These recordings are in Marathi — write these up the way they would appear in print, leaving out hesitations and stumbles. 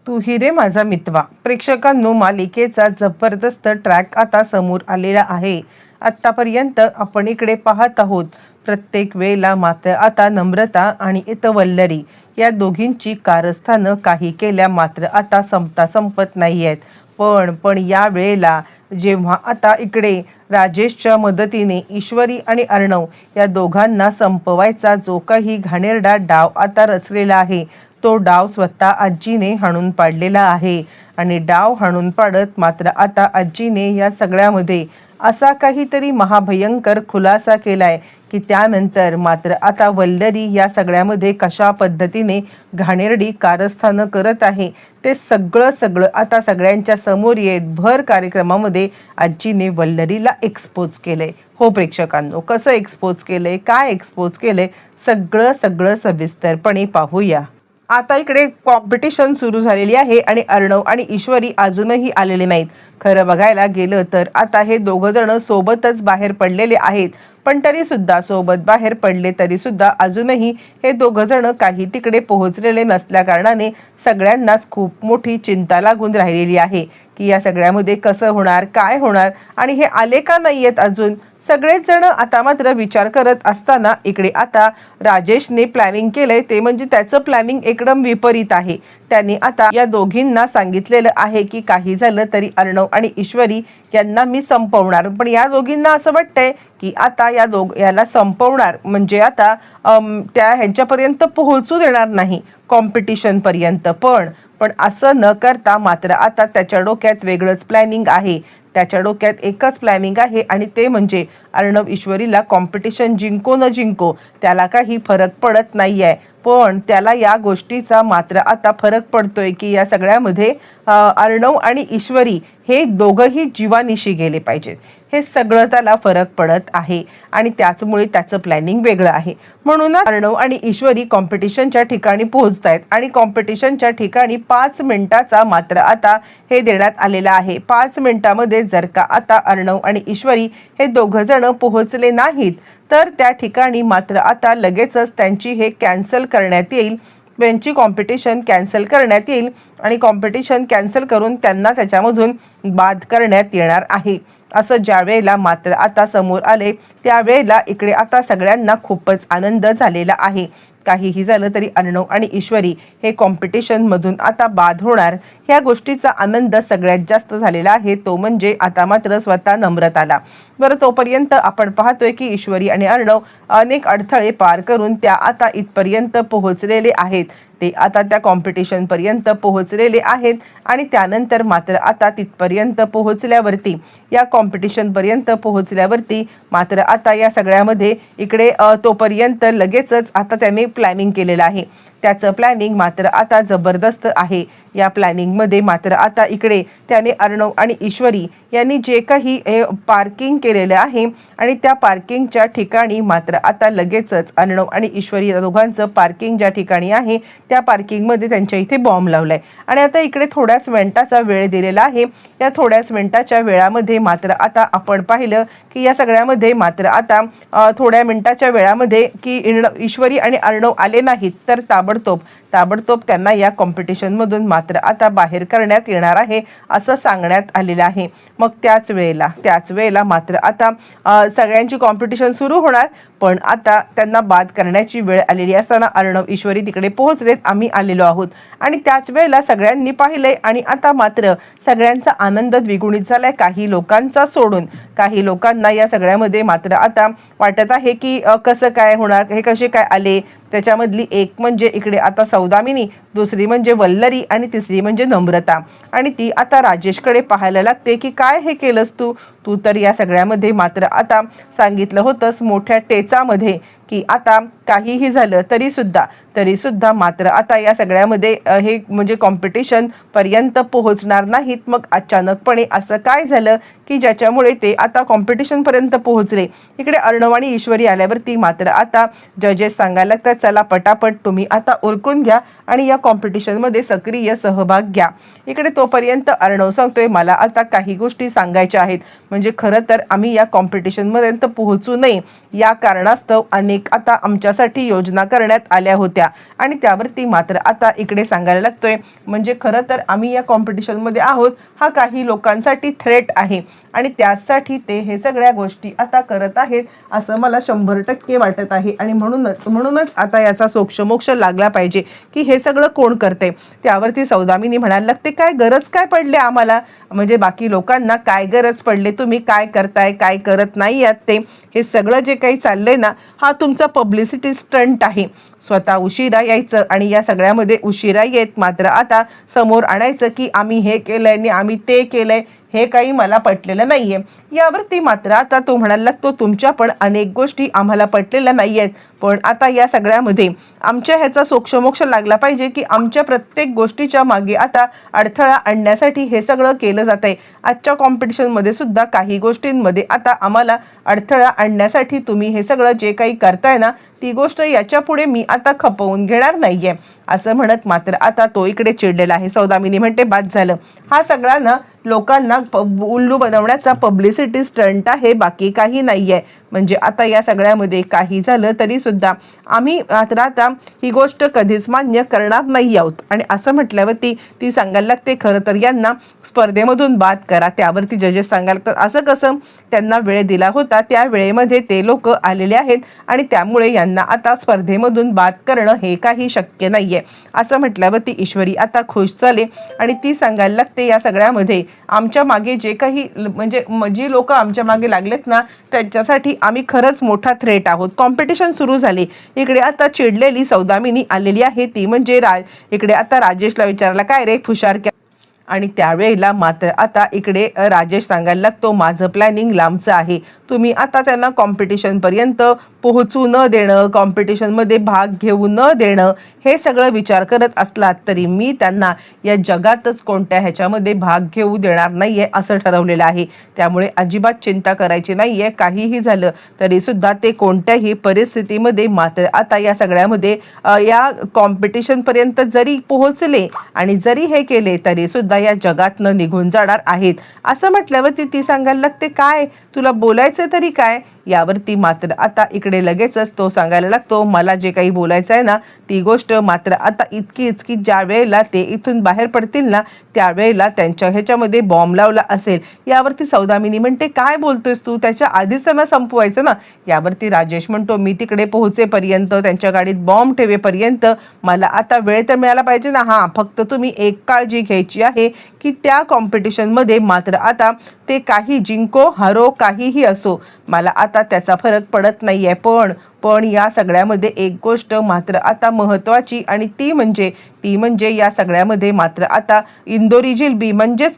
तू ही रे माझा मितवा. प्रेक्षकांनो, मालिकेचा जबरदस्त ट्रॅक आता समोर आलेला आहे. आत्तापर्यंत आपण इकडे पाहत आहोत. प्रत्येक वेळेला मात्र आता नम्रता आणि वल्लरी या दोघींची कारस्थानं काही केल्या मात्र आता संपत नाही आहेत. पण या वेळेला जेव्हा आता इकडे राजेशच्या मदतीने ईश्वरी आणि अर्णव या दोघांना संपवायचा जो काही घाणेरडा डाव आता रचलेला आहे, तो डाव स्वतः आजीने हाणून पाडलेला आहे. आणि डाव हाणून पाडत मात्र आता आजीने या सगळ्यामध्ये असा काहीतरी महाभयंकर खुलासा केलाय की त्यानंतर मात्र आता वल्लरी या सगळ्यामध्ये कशा पद्धतीने घाणेरडी कारस्थानं करत आहे ते सगळं आता सगळ्यांच्या समोर येत भर कार्यक्रमामध्ये आजीने वल्लरीला एक्सपोज केलंय. हो प्रेक्षकांनो, कसं एक्सपोज केलंय, काय एक्सपोज केलंय, सगळं सविस्तरपणे पाहूया. आता इकडे कॉम्पिटिशन सुरू झालेली आहे आणि अर्णव आणि ईश्वरी अजूनही आलेले नाहीत. खरं बघायला गेलं तर आता हे दोघं जण सोबतच बाहेर पडलेले आहेत. पण तरी सुद्धा सोबत बाहेर पडले तरी सुद्धा अजूनही हे दोघं जण काही तिकडे पोहोचलेले नसल्या कारणाने सगळ्यांनाच खूप मोठी चिंता लागून राहिलेली आहे की या सगळ्यामध्ये कसं होणार, काय होणार आणि हे आले का नाही आहेत अजून. सगळेच जण आता मात्र विचार करत असताना इकडे आता राजेशने प्लॅनिंग केलंय, ते म्हणजे त्याचं प्लॅनिंग एकदम विपरीत आहे. त्यांनी आता या दोघींना सांगितलेलं आहे की काही झालं तरी अर्णव आणि ईश्वरी यांना मी संपवणार. पण या दोघींना असं वाटतंय की आता याला संपवणार म्हणजे आता त्या ह्यांच्यापर्यंत पोहोचू देणार नाही कॉम्पिटिशन पर्यंत. पण असं न करता मात्र आता त्याच्या डोक्यात वेगळंच प्लॅनिंग आहे. त्याच्या डोक्यात एकच प्लॅनिंग आहे आणि ते म्हणजे अर्णव ईश्वरीला कॉम्पिटिशन जिंको न जिंको त्याला काही फरक पडत नाही आहे. पण त्याला या गोष्टीचा मात्र आता फरक पडतोय की या सगळ्यामध्ये अर्णव आणि ईश्वरी हे दोघंही जीवानिशी गेले पाहिजेत. हे सगळं त्याला फरक पडत आहे आणि त्याचमुळे त्याचं प्लॅनिंग वेगळं आहे. म्हणून अर्णव आणि ईश्वरी कॉम्पिटिशनच्या ठिकाणी पोहोचत आहेत आणि कॉम्पिटिशनच्या ठिकाणी 5 मिनिटाचा मात्र आता हे देण्यात आलेला आहे. 5 मिनिटामध्ये जर का आता अर्णव आणि ईश्वरी हे दोघं जण पोहोचले नाहीत तर त्या ठिकाणी मात्र आता लगेचच त्यांची हे कॅन्सल करण्यात येईल. त्यांची कॉम्पिटिशन कॅन्सल करण्यात येईल आणि कॉम्पिटिशन कॅन्सल करून त्यांना त्याच्यामधून बाद करण्यात येणार आहे. असं ज्या वेळेला मात्र आता समोर आले त्यावेळेला इकडे आता सगळ्यांना खूपच आनंद झालेला आहे. काहीही झालं तरी अर्णव आणि ईश्वरी हे कॉम्पिटिशनमधून आता बाद होणार ह्या गोष्टीचा आनंद सगळ्यात जास्त झालेला आहे, तो म्हणजे आता मात्र स्वतः नम्रताला. बरं, तोपर्यंत आपण पाहतोय की ईश्वरी आणि अर्णव अनेक अडथळे पार करून त्या आता इथपर्यंत पोहोचलेले आहेत. ते आता त्या कॉम्पिटिशनपर्यंत पोहोचलेले आहेत आणि त्यानंतर मात्र आता तिथपर्यंत पोहोचल्यावरती या कॉम्पिटिशनपर्यंत पोहोचल्यावरती मात्र आता या सगळ्यामध्ये इकडे तोपर्यंत लगेचच आता त्यांनी प्लॅनिंग केलेलं आहे. त्याचं प्लॅनिंग मात्र आता जबरदस्त आहे. या प्लॅनिंगमध्ये मात्र आता इकडे त्याने अर्णव आणि ईश्वरी यांनी जे काही हे पार्किंग केलेलं आहे आणि त्या पार्किंगच्या ठिकाणी मात्र आता लगेचच अर्णव आणि ईश्वरी या दोघांचं पार्किंग ज्या ठिकाणी आहे त्या पार्किंगमध्ये त्यांच्या इथे बॉम्ब लावलाय आणि आता इकडे थोड्याच मिनिटाचा वेळ दिलेला आहे. या थोड्याच मिनिटाच्या वेळामध्ये मात्र आता आपण पाहिलं की या सगळ्यामध्ये मात्र आता थोड्या मिनिटाच्या वेळामध्ये की ईश्वरी आणि अर्णव आले नाहीत तर ताबडतोब त्यांना या कॉम्पिटिशनमधून मात्र आता बाहेर करण्यात येणार आहे असं सांगण्यात आलेलं आहे. मग त्याच वेळेला मात्र आता सगळ्यांची कॉम्पिटिशन सुरू होणार. पण आता त्यांना बाद करण्याची वेळ आलेली असताना अर्णव ईश्वरी तिकडे पोहोचलेत, आम्ही आलेलो आहोत आणि त्याच वेळेला सगळ्यांनी पाहिलंय आणि आता मात्र सगळ्यांचा आनंद द्विगुणित झालाय. काही लोकांचा सोडून काही लोकांना या सगळ्यामध्ये मात्र आता वाटत आहे की कसं काय होणार, हे कसे काय आले. त्याच्यामधली एक म्हणजे इकडे आता सौदामिनी, दुसरी म्हणजे वल्लरी आणि तिसरी म्हणजे नम्रता. आणि ती आता राजेशकडे पाहायला लागते की काय हे केलंस तू तर या सगळ्यामध्ये मात्र आता सांगितलं होतंस मोठ्या टेचामध्ये की आता काहीही झालं तरी सुद्धा मात्र आता या सगळ्यामध्ये हे म्हणजे कॉम्पिटिशन पर्यंत पोहोचणार नाहीत. मग अचानकपणे असं काय झालं की ज्याच्यामुळे ते आता कॉम्पिटिशन पर्यंत पोहोचले. इकडे अर्णव आणि ईश्वरी आल्यावरती मात्र आता जजेस सांगायला लागतात, चला पटापट तुम्ही आता उरकून घ्या आणि या कॉम्पिटिशनमध्ये सक्रिय सहभाग घ्या. इकडे तोपर्यंत अर्णव सांगतोय, मला आता काही गोष्टी सांगायच्या आहेत. म्हणजे खरं तर आम्ही या कॉम्पिटिशनपर्यंत पोहोचू नये या कारणास्तव अनेक अनेक आता आमच्यासाठी योजना करण्यात आल्या होत्या आणि त्यावरती मात्र आता इकडे सांगायला लागतोय म्हणजे खरं तर आम्ही या कॉम्पिटिशनमध्ये आहोत हा काही लोकांसाठी थ्रेट आहे आणि त्यासाठी ते हे सगळ्या गोष्टी आता करत आहेत असं मला 100% वाटत आहे आणि म्हणूनच आता याचा सोक्षमोक्ष लागला पाहिजे की हे सगळं कोण करते। त्यावरती सौदामिनी म्हणायला लागते काय गरज काय पडली आम्हाला, म्हणजे बाकी लोकांना काय गरज पडले, तुम्ही काय करताय काय करत नाही आहात ते, हे सगळं जे काही चाललंय ना हा तुमचा पब्लिसिटी स्टंट आहे। स्वतः उशिरा यायचं आणि या सगळ्यामध्ये उशिरा येत मात्र आता समोर आणायचं की आम्ही हे केलंय आणि आम्ही ते केलंय, हे काही मला पटलेलं नाहीये। यावरती मात्र आता तो म्हणायला लागतो तुमच्या पण अनेक गोष्टी आम्हाला पटलेल्या नाहीयेत, पण आता या सगळ्यामध्ये आमच्या ह्याचा सोक्षमोक्ष लागला पाहिजे की आमच्या प्रत्येक गोष्टीच्या मागे आता अडथळा आणण्यासाठी हे सगळं केलं जात आहे। आजच्या कॉम्पिटिशनमध्ये सुद्धा काही गोष्टींमध्ये आता आम्हाला अडथळा आणण्यासाठी तुम्ही हे सगळं जे काही करताय ना ती गोष्ट याच्या पुढे मी आता खपवून घेणार नाहीये असं म्हणत मात्र आता तो इकडे चिडलेला आहे। सौदामिनी म्हणते बाद झालं, हा सगळा ना लोकांना उल्लू बनवण्याचा पब्लिसिटी स्टंट आहे, बाकी काही नाहीये। म्हणजे आता या सगळ्यामध्ये काही झालं तरी सुद्धा आम्ही मात्र आता ही गोष्ट कधीच मान्य करणार नाही आहोत आणि असं म्हटल्यावरती ती सांगायला लागते खरं तर यांना स्पर्धेमधून बाद करा। त्यावरती जजेस सांगायला लागतात असं कसं, त्यांना वेळ दिला होता त्या वेळेमध्ये ते लोक आलेले आहेत आणि त्यामुळे यांना आता स्पर्धेमधून बाद करणं हे काही शक्य नाहीये असं म्हटल्यावरती ईश्वरी आता खुश झाले आणि ती सांगायला लागते या सगळ्यामध्ये आमच्या मागे जे काही म्हणजे जी लोक आमच्या मागे लागलेत ना त्यांच्यासाठी आम्ही खरंच मोठा थ्रेट आहोत। कॉम्पिटिशन सुरू झाली, इकडे आता चिडलेली सौदामिनी आलेली आहे ती म्हणजे इकडे आता राजेशला विचारला काय रे हुशार आणि त्यावेळेला मात्र आता इकडे राजेश सांगायला लागतो माझं प्लॅनिंग लांबचं आहे, तुम्ही आता त्यांना कॉम्पिटिशनपर्यंत पोहोचू न देणं, कॉम्पिटिशनमध्ये भाग घेऊ न देणं हे सगळं विचार करत असलात तरी मी त्यांना या जगातच कोणत्या ह्याच्यामध्ये भाग घेऊ देणार नाहीये असं ठरवलेलं आहे। त्यामुळे अजिबात चिंता करायची नाहीये, काहीही झालं तरी सुद्धा ते कोणत्याही परिस्थितीमध्ये मात्र आता या सगळ्यामध्ये या कॉम्पिटिशनपर्यंत जरी पोहोचले आणि जरी हे केले तरी सुद्धा या जगातनं निघून जाणार आहेत असं म्हटल्यावरती ती सांगायला लागते काय तुला बोलायचं तरी काय। यावरती मात्र आता इकडे लगेचच तो सांगायला लागतो मला जे काही बोलायचं आहे ना ती गोष्ट मात्र आता इतकी ज्या वेळेला ते इथून बाहेर पडतील ना त्यावेळेला त्यांच्या ह्याच्यामध्ये बॉम्ब लावला असेल। यावरती सौदामिनी म्हणते काय बोलतोयस तू, त्याच्या आधीच त्यांना संपवायचं ना। यावरती राजेश म्हणतो मी तिकडे पोहोचेपर्यंत त्यांच्या गाडीत बॉम्ब ठेवेपर्यंत मला आता वेळ तर मिळाला पाहिजे ना। हां फक्त तुम्ही एक काळजी घ्यायची आहे की त्या कॉम्पिटिशनमध्ये मात्र आता ते काही जिंको हारो काहीही असो मला आता त्याचा फरक पडत नाहीये, पण या सगळ्यामध्ये एक गोष्ट मात्र आता महत्त्वाची आणि ती म्हणजे या सगळ्यामध्ये मात्र आता इंदोरी जिलबी म्हणजेच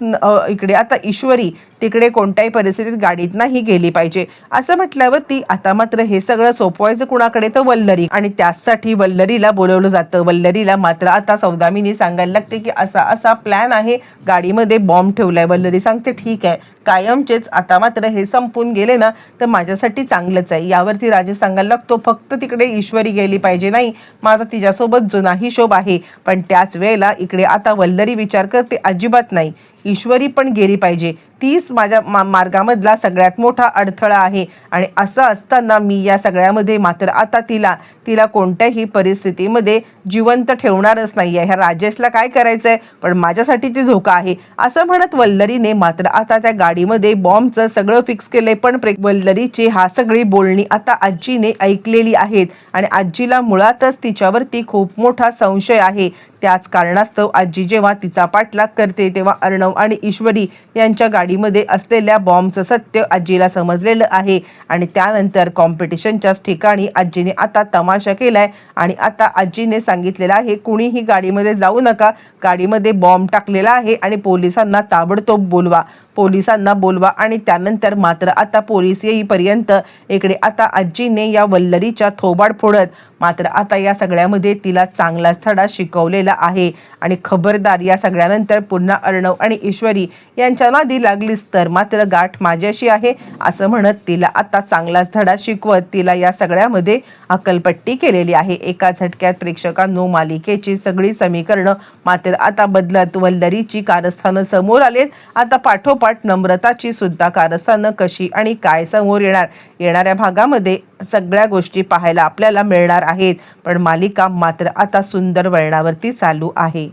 इकडे आता ईश्वरी तिकडे कोणत्याही परिस्थितीत गाडीत नाही गेली पाहिजे असं म्हटल्यावरती आता मात्र हे सगळं सोपवायचं कुणाकडे तर वल्लरी आणि त्यासाठी वल्लरीला बोलवलं जातं। वल्लरीला मात्र आता सौदामिनी सांगायला लागते की असा प्लॅन आहे, गाडीमध्ये बॉम्ब ठेवलाय। वल्लरी सांगते ठीक आहे कायमचेच आता मात्र हे संपून गेले ना तर माझ्यासाठी चांगलंच आहे। यावरती राजेश सांगायला लागतो फक्त तिकडे ईश्वरी गेली पाहिजे नाही, माझा तिच्यासोबत जुना हिशोब आहे। पण त्याच वेळेला इकडे आता वल्लरी विचार करते अजिबात नाही, ईश्वरी पण गेली पाहिजे, तीच माझ्या मार्गामधला सगळ्यात मोठा अडथळा आहे आणि असं असताना मी या सगळ्यामध्ये मात्र आता तिला कोणत्याही परिस्थितीमध्ये जिवंत ठेवणारच नाही आहे। ह्या राजेशला काय करायचंय पण माझ्यासाठी ती धोका आहे असं म्हणत वल्लरीने मात्र आता त्या गाडीमध्ये बॉम्बचं सगळं फिक्स केलंय। पण वल्लरीची हा सगळी बोलणी आता आजीने ऐकलेली आहेत आणि आजीला मुळातच तिच्यावरती खूप मोठा संशय आहे। त्याच कारणास्तव आजी जेव्हा तिचा पाठलाग करते तेव्हा अर्णव आणि ईश्वरी यांच्या गाडीमध्ये असलेल्या बॉम्बचं सत्य आजीला समजलेलं आहे आणि त्यानंतर कॉम्पिटिशनच्याच ठिकाणी आजीने आता तमाशा केलाय आणि आता आजीने सांगितलेलं आहे कुणीही गाडीमध्ये जाऊ नका, गाडीमध्ये बॉम्ब टाकलेला आहे आणि पोलिसांना ताबडतोब बोलवा आणि त्यानंतर मात्र आता पोलीस येईपर्यंत इकडे आता आजीने या वल्लरीच्या थोबाड फोडत मात्र आता या सगळ्यामध्ये तिला चांगलाच धडा शिकवलेला आहे आणि खबरदार या सगळ्यानंतर पुन्हा अर्णव आणि ईश्वरी यांच्या नादी लागलीच तर मात्र गाठ माझ्याशी आहे असं म्हणत तिला आता चांगलाच धडा शिकवत तिला या सगळ्यामध्ये अकलपट्टी केलेली आहे। एका झटक्यात प्रेक्षकांनो मालिकेची सगळी समीकरणं मात्र आता बदलत वल्लरीची कारस्थानं समोर आलेत। आता पाठोपाठ पाठोपाठ नम्रताची सुद्धा कारस्थानं कशी आणि काय समोर येणाऱ्या भागामध्ये सगळ्या गोष्टी पाहायला आपल्याला मिळणार आहेत. पण मालिका मात्र आता सुंदर वळणावरती चालू आहे.